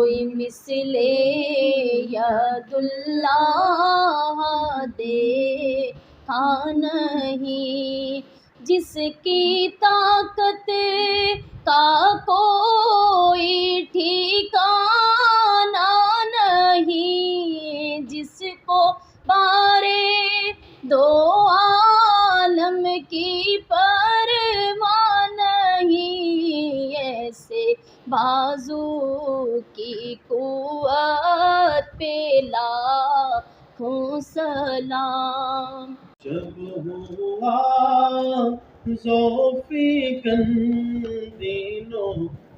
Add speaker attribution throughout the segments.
Speaker 1: کوئی مثل ید اللہ دیکھا نہیں، جس کی طاقت کا کوئی ٹھکانہ نہیں، جس کو بارے دو عالم کی پرواہ نہیں، ایسے بازو کی قوت پہ لاکھوں سلام۔
Speaker 2: جب ہوا ذوالفقار دینوں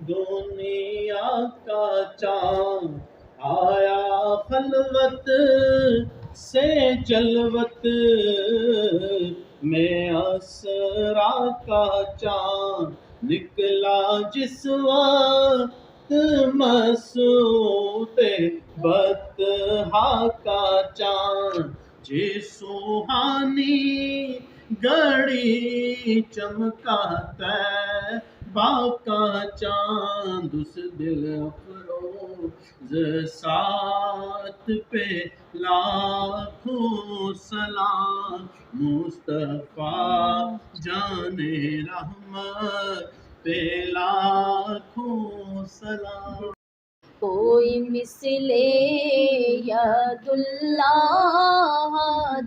Speaker 2: دنیا کا چاند، آیا خلوت سے جلوت میں اسرا کا چاند، نکلا جس وقت مسعود بطحا کا چاند، جس سوہانی گھڑی چمکا طیبہ کا چاند، اس دل افروز ساتھ پہ لاکھوں سلام۔ مصطفیٰ جان رحمت پہ لاکھوں سلام۔
Speaker 1: کوئی مثل ید اللہ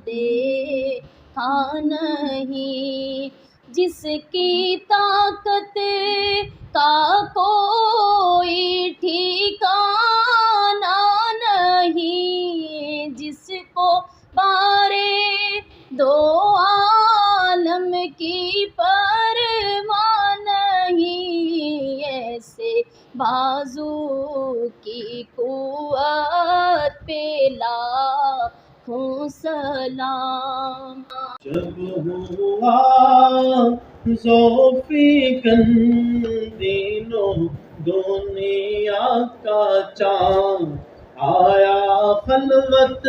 Speaker 1: دیکھا نہیں، جس کی طاقت کا کوئی ٹھکانہ نہیں، جس کو بارے دو عالم کی پرواہ نہیں، ایسے بازو کی قوت پہ لاکھوں سلام۔
Speaker 2: جب ہوا ذوالفقار دینوں دنیا کا چاند، آیا خلوت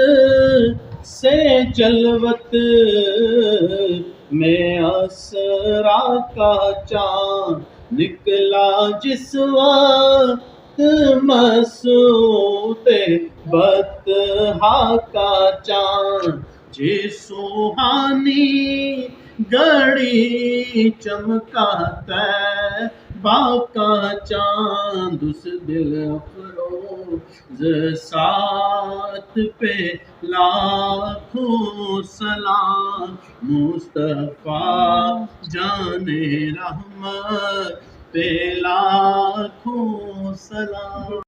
Speaker 2: سے جلوت میں اسرا کا چاند، نکلا جس وقت مسعود بطحا کا چاند، جس سوہانی گھڑی چمکا طیبہ کا چاند، اس دل افروز ساتھ پہ لاکھوں سلام۔ مصطفیٰ جان رحمت پہ لاکھوں سلام۔